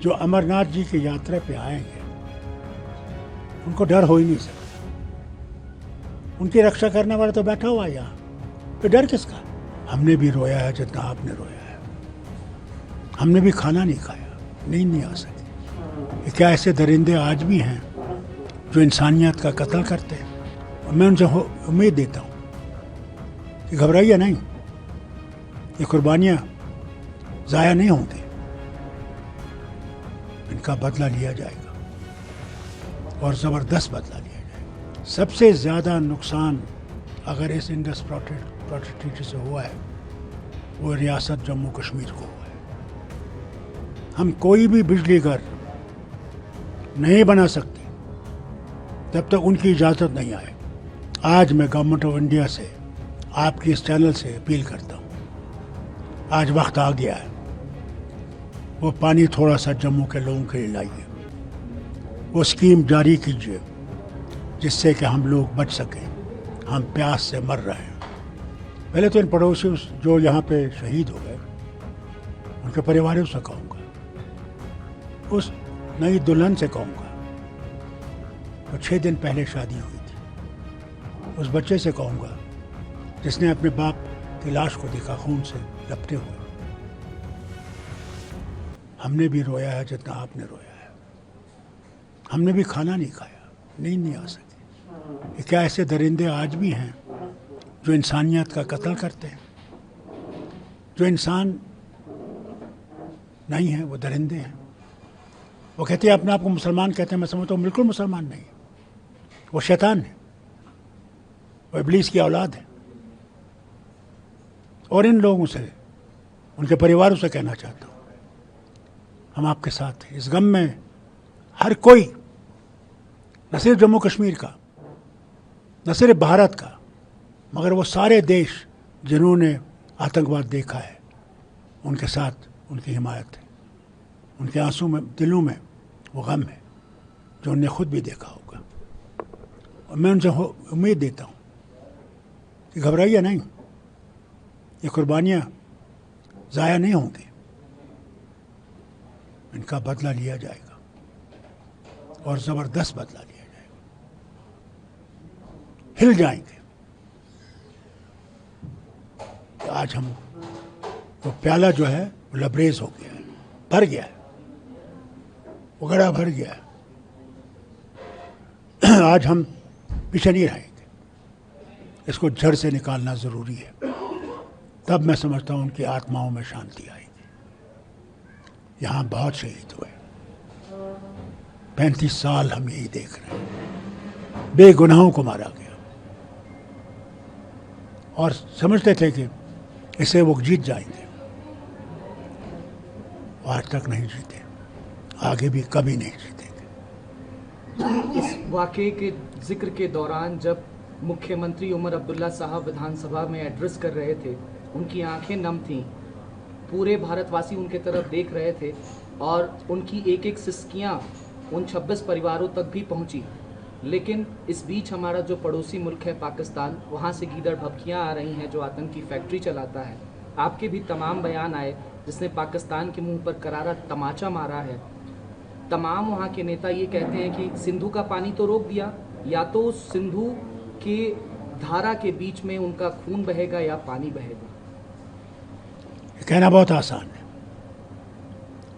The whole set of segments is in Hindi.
जो अमरनाथ जी की यात्रा पे आएंगे उनको डर हो ही नहीं सकता। उनकी रक्षा करने वाला तो बैठा हुआ है यहाँ, तो डर किसका? हमने भी रोया है जितना आपने रोया है। हमने भी खाना नहीं खाया, नींद नहीं आ सकी। क्या ऐसे दरिंदे आज भी हैं जो इंसानियत का कत्ल करते हैं? और मैं उनसे उम्मीद देता हूँ कि घबराइए नहीं, ये कुर्बानियाँ ज़ाया नहीं होंगी, इनका बदला लिया जाएगा और ज़बरदस्त बदला लिया जाएगा। सबसे ज़्यादा नुकसान अगर इस इंडस वाटर ट्रीटी से हुआ है वो रियासत जम्मू कश्मीर को हुआ है। हम कोई भी बिजली घर नहीं बना सकते जब तक उनकी इजाज़त नहीं आए। आज मैं गवर्नमेंट ऑफ इंडिया से, आपकी इस चैनल से अपील करता हूँ, आज वक्त आ गया है, वो पानी थोड़ा सा जम्मू के लोगों के लिए लाइए, वो स्कीम जारी कीजिए जिससे कि हम लोग बच सकें। हम प्यास से मर रहे हैं। पहले तो इन पड़ोसी जो यहाँ पे शहीद हो गए उनके परिवारों से कहूँगा, उस नई दुल्हन से कहूँगा तो 6 दिन पहले शादी हुई थी, उस बच्चे से कहूँगा जिसने अपने बाप की लाश को देखा खून से लपटे हुए। हमने भी रोया है जितना आपने रोया है। हमने भी खाना नहीं खाया, नींद नहीं आ सकी। क्या ऐसे दरिंदे आज भी हैं जो इंसानियत का कत्ल करते हैं? जो इंसान नहीं है वो दरिंदे हैं। वो कहते हैं अपने आप को मुसलमान कहते हैं, मैं समझता हूँ बिल्कुल मुसलमान नहीं है, वो शैतान है, वो इब्लीस की औलाद है। और इन लोगों से, उनके परिवारों से कहना चाहता हूँ, हम आपके साथ हैं। इस गम में हर कोई, न सिर्फ जम्मू कश्मीर का, न सिर्फ भारत का, मगर वो सारे देश जिन्होंने आतंकवाद देखा है उनके साथ उनकी हिमायत है। उनके आंसू में, दिलों में वो गम है जो उन्हें खुद भी देखा होगा। और मैं उनसे उम्मीद देता हूँ कि घबराइए नहीं, ये कुर्बानियाँ ज़ाया नहीं होंगी, इनका बदला लिया जाएगा और ज़बरदस्त बदला लिया जाएगा। हिल जाएंगे। आज हम वो प्याला जो है वो लबरेज हो गया है, भर गया है, वो घड़ा भर गया है। आज हम पीछे नहीं रहेंगे, इसको जड़ से निकालना ज़रूरी है। तब मैं समझता हूँ उनकी आत्माओं में शांति आएगी। यहाँ बहुत शहीद हुए, 35 साल हम यही देख रहे हैं, बेगुनाहों को मारा गया और समझते थे कि इसे वो जीत जाएंगे। आज तक नहीं जीते, आगे भी कभी नहीं जीतेंगे। इस वाक़े के जिक्र के दौरान जब मुख्यमंत्री उमर अब्दुल्ला साहब विधानसभा में एड्रेस कर रहे थे, उनकी आंखें नम थीं, पूरे भारतवासी उनके तरफ देख रहे थे और उनकी एक एक सिसकियाँ उन 26 परिवारों तक भी पहुँची। लेकिन इस बीच हमारा जो पड़ोसी मुल्क है पाकिस्तान, वहाँ से गीदड़ भभकियाँ आ रही हैं जो आतंकी फैक्ट्री चलाता है। आपके भी तमाम बयान आए जिसने पाकिस्तान के मुंह पर करारा तमाचा मारा है। तमाम वहाँ के नेता ये कहते हैं कि सिंधु का पानी तो रोक दिया, या तो सिंधु के धारा के बीच में उनका खून बहेगा या पानी बहेगा। कहना बहुत आसान है।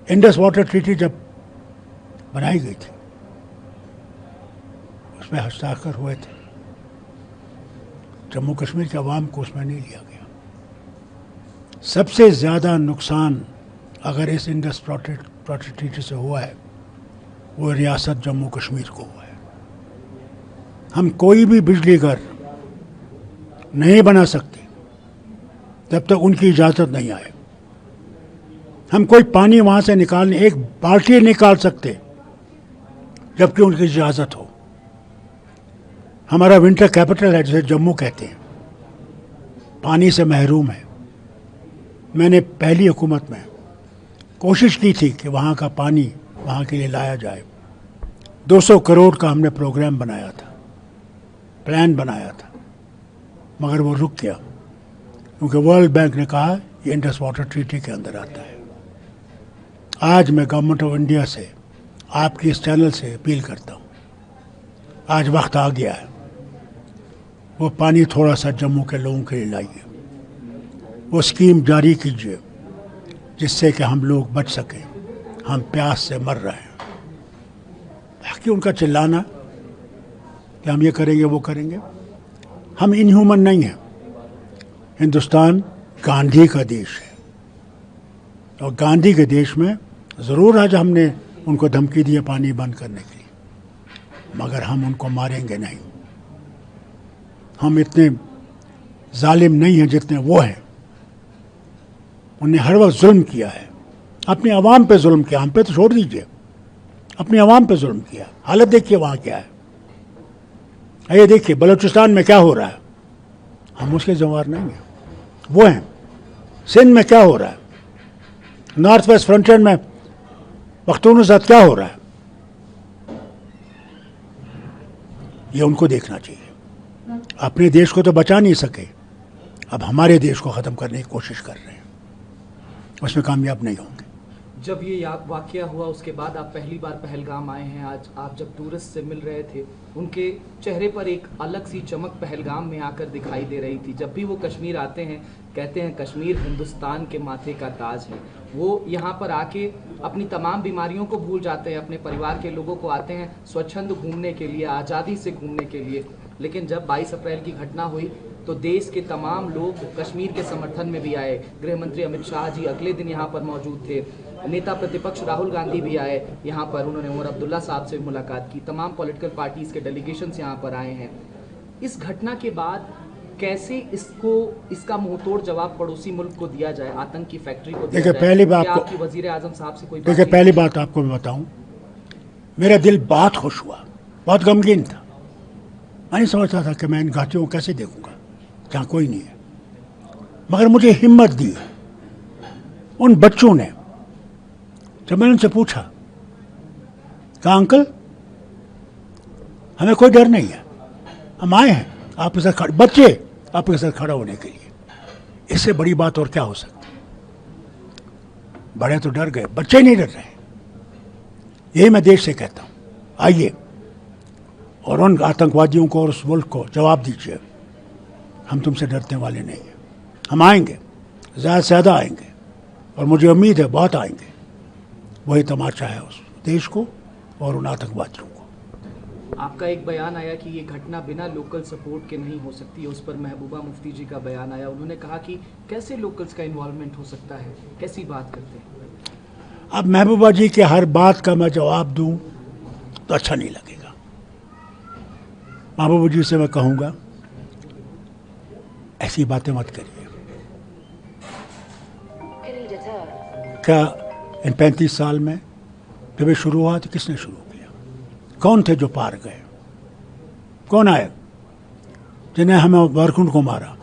इंडस वाटर ट्रीटी जब बनाई गई थी उसमें हस्ताक्षर हुए थे, जम्मू कश्मीर के अवाम को उसमें नहीं लिया गया। सबसे ज़्यादा नुकसान अगर इस इंडस वाटर ट्रीटी से हुआ है वो रियासत जम्मू कश्मीर को हुआ है। हम कोई भी बिजली घर नहीं बना सकते जब तक उनकी इजाज़त नहीं आए। हम कोई पानी वहाँ से निकालने, एक बाल्टी निकाल सकते जबकि उनकी इजाज़त हो। हमारा विंटर कैपिटल है जिसे जम्मू कहते हैं, पानी से महरूम है। मैंने पहली हुकूमत में कोशिश की थी कि वहाँ का पानी वहाँ के लिए लाया जाए। 200 करोड़ का हमने प्रोग्राम बनाया था, प्लान बनाया था, मगर वो रुक गया क्योंकि वर्ल्ड बैंक ने कहा ये इंडस वाटर ट्रीटी के अंदर आता है। आज मैं गवर्नमेंट ऑफ इंडिया से, आपके इस चैनल से अपील करता हूँ, आज वक्त आ गया है, वो पानी थोड़ा सा जम्मू के लोगों के लिए लाइए, वो स्कीम जारी कीजिए जिससे कि हम लोग बच सकें। हम प्यास से मर रहे हैं। बाकी उनका चिल्लाना कि हम ये करेंगे वो करेंगे, हम इनह्यूमन नहीं हैं। हिंदुस्तान गांधी का देश है और गांधी के देश में ज़रूर आज हमने उनको धमकी दी है पानी बंद करने के लिए, मगर हम उनको मारेंगे नहीं। हम इतने जालिम नहीं हैं जितने वो हैं। उन्हें हर वक्त जुल्म किया है, अपनी आवाम पे जुल्म किया, हम पे तो छोड़ दीजिए, अपनी आवाम पे जुल्म किया। हालत देखिए वहाँ क्या है। ये देखिए बलूचिस्तान में क्या हो रहा है, हम उसके जिम्मेदार नहीं हैं, वो हैं। सिंध में क्या हो रहा है, नॉर्थ वेस्ट फ्रंटियर में पख्तूनों के साथ क्या हो रहा है, ये उनको देखना चाहिए। अपने देश को तो बचा नहीं सके, अब हमारे देश को ख़त्म करने की कोशिश कर रहे हैं, उसमें कामयाब नहीं होंगे। जब ये वाकया हुआ उसके बाद आप पहली बार पहलगाम आए हैं। आज आप जब टूरिस्ट से मिल रहे थे, उनके चेहरे पर एक अलग सी चमक पहलगाम में आकर दिखाई दे रही थी। जब भी वो कश्मीर आते हैं, कहते हैं कश्मीर हिंदुस्तान के माथे का ताज है। वो यहाँ पर आके अपनी तमाम बीमारियों को भूल जाते हैं, अपने परिवार के लोगों को आते हैं स्वच्छंद घूमने के लिए, आज़ादी से घूमने के लिए। लेकिन जब 22 अप्रैल की घटना हुई तो देश के तमाम लोग कश्मीर के समर्थन में भी आए। गृह मंत्री अमित शाह जी अगले दिन यहाँ पर मौजूद थे। नेता प्रतिपक्ष राहुल गांधी भी आए यहाँ पर, उन्होंने उमर अब्दुल्ला साहब से मुलाकात की। तमाम पॉलिटिकल पार्टीज के डेलीगेशंस यहाँ पर आए हैं। इस घटना के बाद कैसे इसका मुंहतोड़ जवाब पड़ोसी मुल्क को दिया जाए, आतंक की फैक्ट्री को दिया देखिए, जाए? पहली बात क्या आपको आपकी वजीर आजम साहब से कोई बात देखिए, नहीं? पहली बात आपको मैं बताऊं, मेरा दिल बहुत खुश हुआ, बहुत गमगीन था। मैं नहीं समझता था कि मैं इन घाटियों को कैसे देखूंगा जहाँ कोई नहीं है, मगर मुझे हिम्मत दी उन बच्चों ने। जब मैंने उनसे पूछा, कहा अंकल हमें कोई डर नहीं है, हम आए हैं आपके साथ खड़े, बच्चे आपके साथ खड़ा होने के लिए, इससे बड़ी बात और क्या हो सकती। बड़े तो डर गए, बच्चे नहीं डर रहे। यही मैं देश से कहता हूँ, आइए और उन आतंकवादियों को और उस मुल्क को जवाब दीजिए, हम तुमसे डरने वाले नहीं हैं। हम आएंगे, ज़्यादा से ज़्यादा आएंगे, और मुझे उम्मीद है बहुत आएंगे। वही तमाशा है उस देश को और उन आतंकवादियों को। आपका एक बयान आया कि ये घटना बिना लोकल सपोर्ट के नहीं हो सकती। उस पर महबूबा मुफ्ती जी का बयान आया, उन्होंने कहा कि कैसे लोकल्स का इन्वॉल्वमेंट हो सकता है, कैसी बात करते हैं? अब महबूबा जी के हर बात का मैं जवाब दूं तो अच्छा नहीं लगेगा। महबूबा जी से मैं कहूँगा ऐसी बातें मत करिए। क्या इन 35 साल में जब ये शुरू हुआ तो किसने शुरू किया? कौन थे जो पार गए? कौन आए जिन्हें हमें वारकुंड को मारा,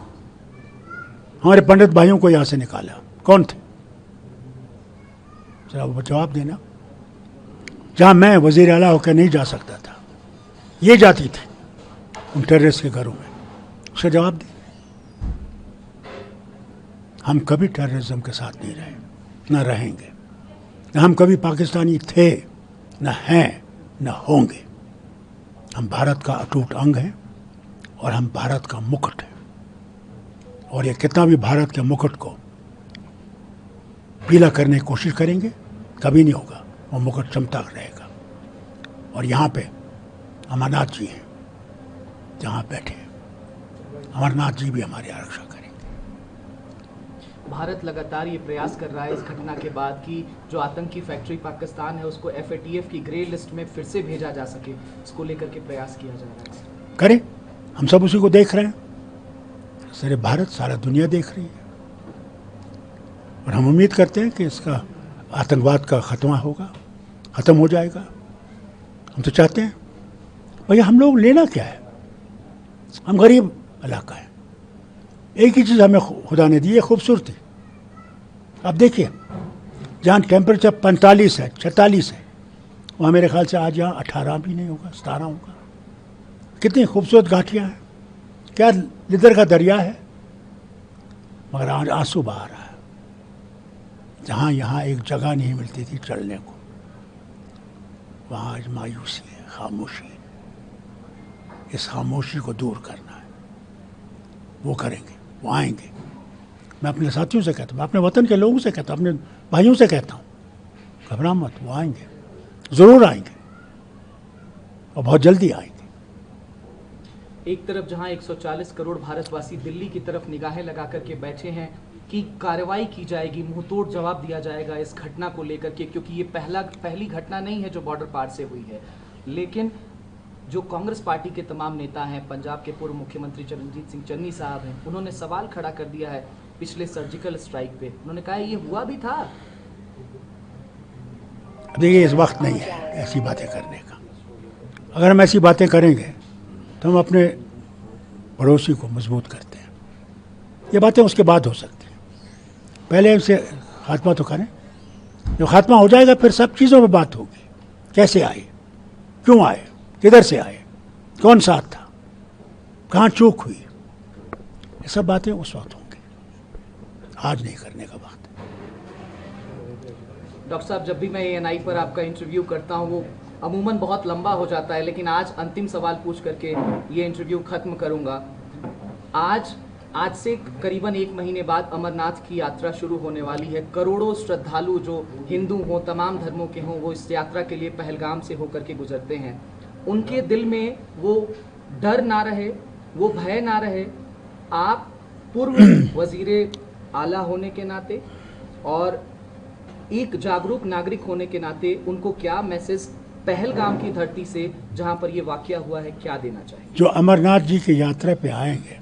हमारे पंडित भाइयों को यहाँ से निकाला? कौन थे? जरा वो जवाब देना। जहाँ मैं वजीर आला होकर नहीं जा सकता था, ये जाती थी उन टेररिस्ट के घरों में, उसका जवाब दे। हम कभी टेररिज्म के साथ नहीं रहे, न रहेंगे। न हम कभी पाकिस्तानी थे, न हैं, न होंगे। हम भारत का अटूट अंग हैं और हम भारत का मुकुट हैं। और ये कितना भी भारत के मुकुट को पीला करने की कोशिश करेंगे, कभी नहीं होगा। वो मुकुट चमकता रहेगा। और यहाँ पे अमरनाथ जी हैं, जहाँ बैठे अमरनाथ जी भी हमारी आरक्षा करेंगे। भारत लगातार ये प्रयास कर रहा है इस घटना के बाद कि जो आतंकी फैक्ट्री पाकिस्तान है उसको FATF की ग्रे लिस्ट में फिर से भेजा जा सके। इसको लेकर के प्रयास किया जा रहा है। करें, हम सब उसी को देख रहे हैं। सारे भारत, सारा दुनिया देख रही है और हम उम्मीद करते हैं कि इसका आतंकवाद का खात्मा होगा, ख़त्म हो जाएगा। हम तो चाहते हैं। भैया हम लोग लेना क्या है, हम गरीब इलाका है। एक ही चीज़ हमें खुदा ने दी है, खूबसूरती। अब देखिए, जहाँ टेम्परेचर 45 है, 46 है, वहाँ मेरे ख्याल से आज यहाँ 18 भी नहीं होगा, 17 होगा। कितनी खूबसूरत घाटियाँ हैं, क्या लिदर का दरिया है, मगर आज आंसू बहा रहा है। जहाँ यहाँ एक जगह नहीं मिलती थी चलने को, वहाँ आज मायूसी है, खामोशी है। इस खामोशी को दूर करना है, वो करेंगे, वो आएंगे। मैं अपने साथियों से कहता हूँ, अपने वतन के लोगों से कहता हूँ, अपने भाइयों से कहता हूँ, घबरा मत, वो आएंगे, ज़रूर आएंगे और बहुत जल्दी आएंगे। एक तरफ जहां 140 करोड़ भारतवासी दिल्ली की तरफ निगाहें लगा करके बैठे हैं कि कार्रवाई की जाएगी, मुंहतोड़ जवाब दिया जाएगा इस घटना को लेकर के, क्योंकि ये पहली घटना नहीं है जो बॉर्डर पार से हुई है। लेकिन जो कांग्रेस पार्टी के तमाम नेता हैं, पंजाब के पूर्व मुख्यमंत्री चरणजीत सिंह चन्नी साहब हैं, उन्होंने सवाल खड़ा कर दिया है पिछले सर्जिकल स्ट्राइक पे। उन्होंने कहा ये हुआ भी था। देखिए, इस वक्त नहीं है ऐसी बातें करने का। अगर हम ऐसी बातें करेंगे तो हम अपने पड़ोसी को मजबूत करते हैं। ये बातें उसके बाद हो सकती हैं, पहले इनसे खात्मा तो करें। जब खात्मा हो जाएगा फिर सब चीज़ों पे बात होगी, कैसे आए, क्यों आए, किधर से आए, कौन साथ था, कहाँ चूक हुई, ये सब बातें उस वक्त होंगी, आज नहीं करने का वक्त। डॉक्टर साहब, जब भी मैं ANI पर आपका इंटरव्यू करता हूँ वो अमूमन बहुत लंबा हो जाता है, लेकिन आज अंतिम सवाल पूछ करके ये इंटरव्यू खत्म करूंगा। आज से करीबन 1 महीने बाद अमरनाथ की यात्रा शुरू होने वाली है। करोड़ों श्रद्धालु जो हिंदू हों, तमाम धर्मों के हों, वो इस यात्रा के लिए पहलगाम से होकर के गुजरते हैं। उनके दिल में वो डर ना रहे, वो भय ना रहे। आप पूर्व वजीरे आला होने के नाते और एक जागरूक नागरिक होने के नाते उनको क्या मैसेज पहलगाम की धरती से, जहां पर ये वाकया हुआ है, क्या देना चाहिए? जो अमरनाथ जी की यात्रा पे आएंगे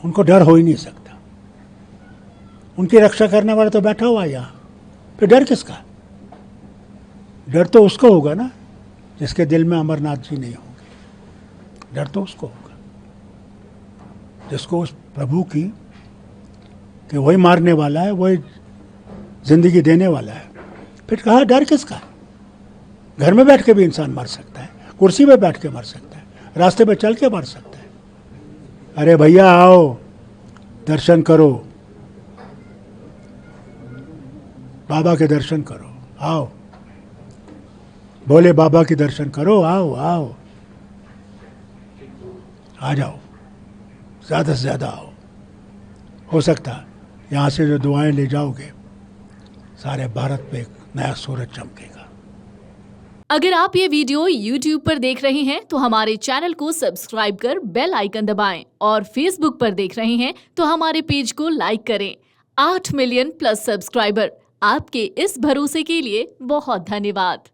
उनको डर हो ही नहीं सकता। उनकी रक्षा करने वाला तो बैठा हुआ है यहाँ, फिर डर किसका? डर तो उसको होगा ना जिसके दिल में अमरनाथ जी नहीं होंगे। डर तो उसको होगा जिसको उस प्रभु की कि वही मारने वाला है, वही जिंदगी देने वाला है। फिर कहा डर किसका? घर में बैठ के भी इंसान मर सकता है, कुर्सी पे बैठ के मर सकता है, रास्ते पे चल के मर सकता है। अरे भैया आओ, दर्शन करो, बाबा के दर्शन करो, आओ, भोले बाबा के दर्शन करो, आओ आओ, आ जाओ, ज़्यादा से ज़्यादा आओ। हो सकता है यहाँ से जो दुआएं ले जाओगे सारे भारत पे एक नया सूरज चमकेगा। अगर आप ये वीडियो YouTube पर देख रहे हैं तो हमारे चैनल को सब्सक्राइब कर बेल आइकन दबाएं और Facebook पर देख रहे हैं तो हमारे पेज को लाइक करें। 8 मिलियन प्लस सब्सक्राइबर, आपके इस भरोसे के लिए बहुत धन्यवाद।